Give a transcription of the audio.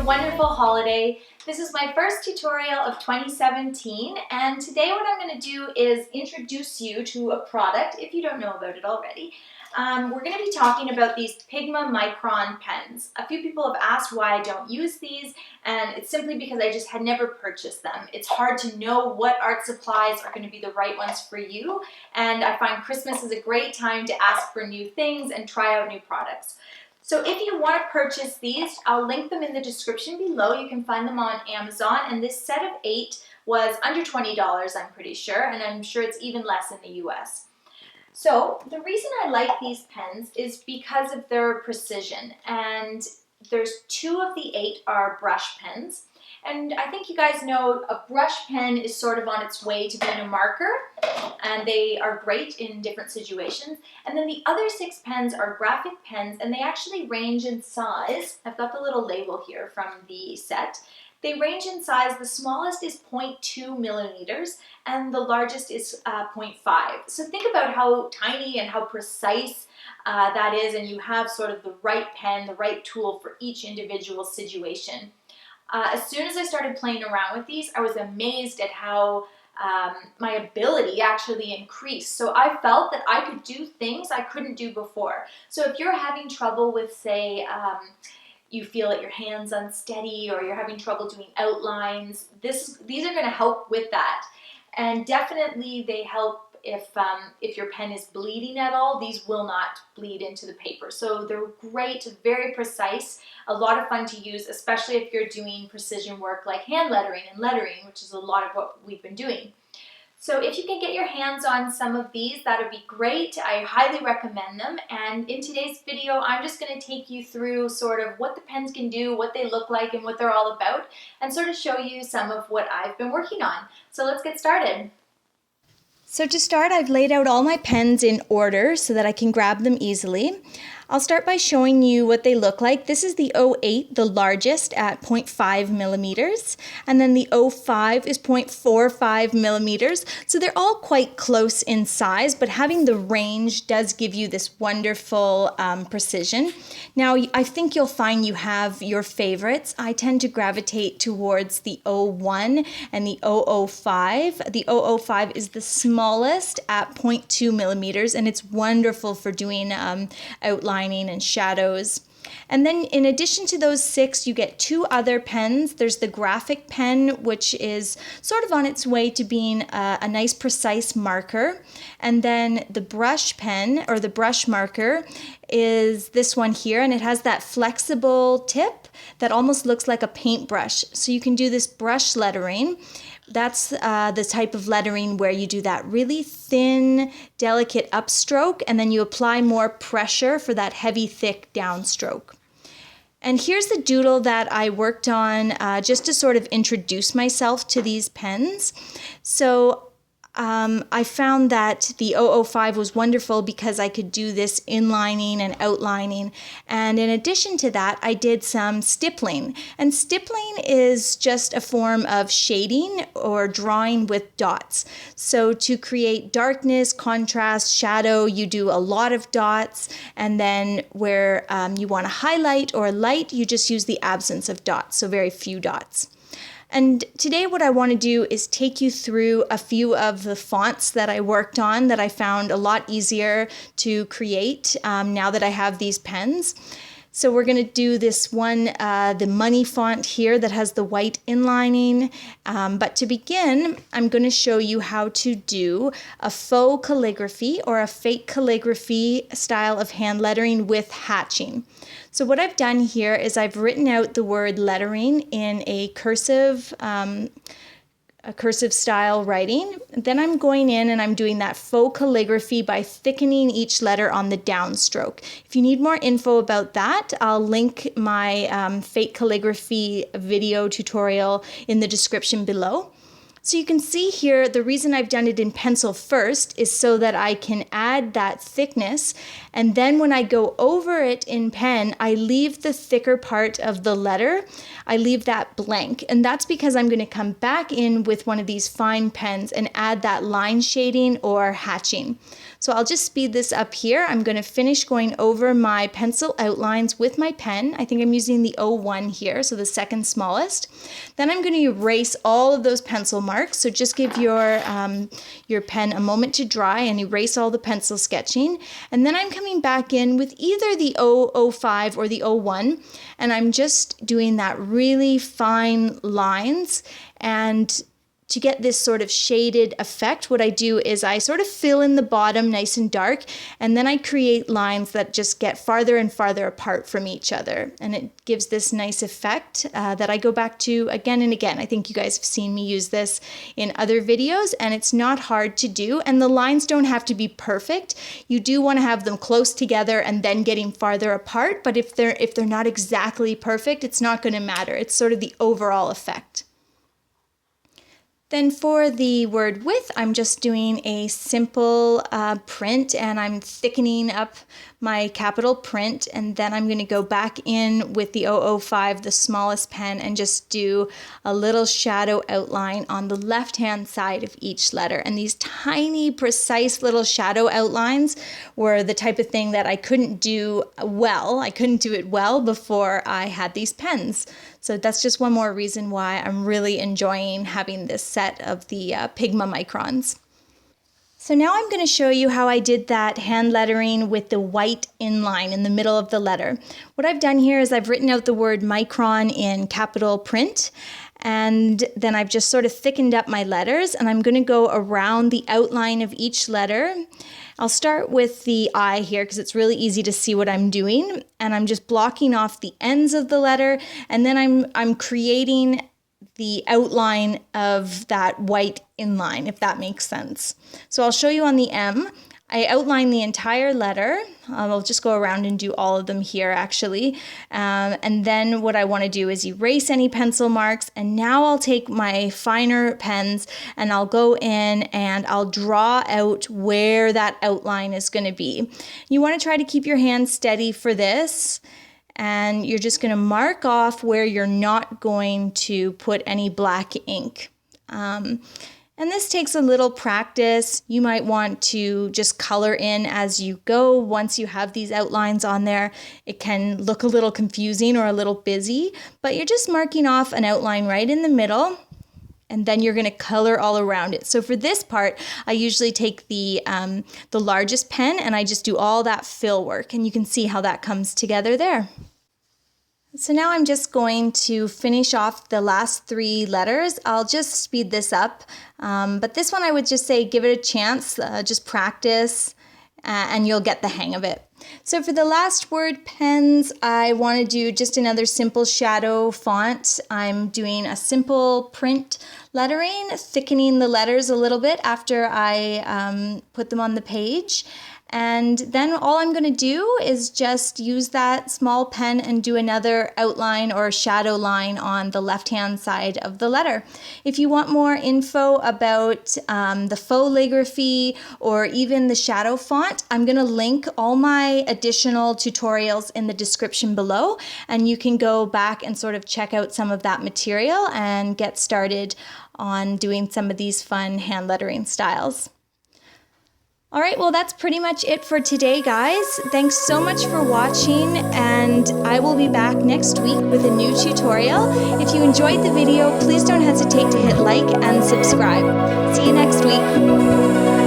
a wonderful holiday. This is my first tutorial of 2017, and today what I'm going to do is introduce you to a product, if you don't know about it already. We're going to be talking about these Pigma Micron pens. A few people have asked why I don't use these, and it's simply because I just had never purchased them. It's hard to know what art supplies are going to be the right ones for you, and I find Christmas is a great time to ask for new things and try out new products. So if you want to purchase these, I'll link them in the description below. You can find them on Amazon, and this set of 8 was under $20, I'm pretty sure, and I'm sure it's even less in the US. So the reason I like these pens is because of their precision, and there's 2 of the 8 are brush pens. And I think you guys know a brush pen is sort of on its way to being a marker, and they are great in different situations. And then the other 6 pens are graphic pens, and they actually range in size. I've got the little label here from the set. They range in size. The smallest is 0.2 millimeters, and the largest is 0.5. So think about how tiny and how precise that is, and you have sort of the right pen, the right tool for each individual situation. As soon as I started playing around with these, I was amazed at how my ability actually increased. So I felt that I could do things I couldn't do before. So if you're having trouble with, say, you feel that your hand's unsteady, or you're having trouble doing outlines, these are going to help with that. And definitely they help if your pen is bleeding at all. These will not bleed into the paper. So they're great, very precise, a lot of fun to use, especially if you're doing precision work like hand lettering and lettering, which is a lot of what we've been doing. So if you can get your hands on some of these, that would be great. I highly recommend them. And in today's video, I'm just going to take you through sort of what the pens can do, what they look like, and what they're all about, and sort of show you some of what I've been working on. So let's get started. So to start, I've laid out all my pens in order so that I can grab them easily. I'll start by showing you what they look like. This is the 08, the largest, at 0.5 millimeters, and then the 05 is 0.45 millimeters. So they're all quite close in size, but having the range does give you this wonderful precision. Now, I think you'll find you have your favorites. I tend to gravitate towards the 01 and the 005. The 005 is the smallest at 0.2 millimeters, and it's wonderful for doing outlining and shadows. And then in addition to those 6, you get 2 other pens. There's the graphic pen, which is sort of on its way to being a nice precise marker. And then the brush pen, or the brush marker, is this one here, and it has that flexible tip that almost looks like a paintbrush. So you can do this brush lettering. That's the type of lettering where you do that really thin, delicate upstroke, and then you apply more pressure for that heavy, thick downstroke. And here's the doodle that I worked on just to sort of introduce myself to these pens. So I found that the 005 was wonderful because I could do this inlining and outlining. And in addition to that, I did some stippling. And stippling is just a form of shading or drawing with dots. So to create darkness, contrast, shadow, you do a lot of dots. And then where you want to highlight or light, you just use the absence of dots, so very few dots. And today what I want to do is take you through a few of the fonts that I worked on that I found a lot easier to create now that I have these pens. So we're going to do this one, the money font here that has the white inlining. But to begin, I'm going to show you how to do a faux calligraphy or a fake calligraphy style of hand lettering with hatching. So what I've done here is I've written out the word lettering in a cursive style writing. Then I'm going in and I'm doing that faux calligraphy by thickening each letter on the downstroke. If you need more info about that, I'll link my fake calligraphy video tutorial in the description below. So you can see here, the reason I've done it in pencil first is so that I can add that thickness, and then when I go over it in pen, I leave the thicker part of the letter. I leave that blank, and that's because I'm going to come back in with one of these fine pens and add that line shading or hatching. So I'll just speed this up here. I'm going to finish going over my pencil outlines with my pen. I think I'm using the 01 here, so the second smallest. Then I'm going to erase all of those pencil marks. So just give your pen a moment to dry and erase all the pencil sketching. And then I'm coming back in with either the 005 or the 01, and I'm just doing that really fine lines. And to get this sort of shaded effect, what I do is I sort of fill in the bottom nice and dark, and then I create lines that just get farther and farther apart from each other. And it gives this nice effect that I go back to again and again. I think you guys have seen me use this in other videos, and it's not hard to do. And the lines don't have to be perfect. You do want to have them close together and then getting farther apart, but if they're not exactly perfect, it's not going to matter. It's sort of the overall effect. Then for the word width, I'm just doing a simple print, and I'm thickening up my capital print, and then I'm going to go back in with the 005, the smallest pen, and just do a little shadow outline on the left-hand side of each letter. And these tiny, precise little shadow outlines were the type of thing that I couldn't do well. I couldn't do it well before I had these pens. So that's just one more reason why I'm really enjoying having this set of the Pigma Microns. So now I'm going to show you how I did that hand lettering with the white inline in the middle of the letter. What I've done here is I've written out the word micron in capital print, and then I've just sort of thickened up my letters, and I'm going to go around the outline of each letter. I'll start with the I here because it's really easy to see what I'm doing, and I'm just blocking off the ends of the letter, and then I'm creating the outline of that white inline, if that makes sense. So I'll show you on the M. I outline the entire letter. I'll just go around and do all of them here actually. And then what I want to do is erase any pencil marks. And now I'll take my finer pens and I'll go in and I'll draw out where that outline is going to be. You want to try to keep your hand steady for this. And you're just going to mark off where you're not going to put any black ink. And this takes a little practice. You might want to just color in as you go. Once you have these outlines on there, it can look a little confusing or a little busy, but you're just marking off an outline right in the middle, and then you're going to color all around it. So for this part, I usually take the largest pen and I just do all that fill work, and you can see how that comes together there. So now I'm just going to finish off the last three letters. I'll just speed this up, but this one I would just say give it a chance, just practice, and you'll get the hang of it. So for the last word, pens, I want to do just another simple shadow font. I'm doing a simple print lettering, thickening the letters a little bit after I put them on the page. And then all I'm going to do is just use that small pen and do another outline or shadow line on the left-hand side of the letter. If you want more info about the faux calligraphy or even the shadow font, I'm going to link all my additional tutorials in the description below, and you can go back and sort of check out some of that material and get started on doing some of these fun hand lettering styles. All right, well, that's pretty much it for today, guys. Thanks so much for watching, and I will be back next week with a new tutorial. If you enjoyed the video, please don't hesitate to hit like and subscribe. See you next week.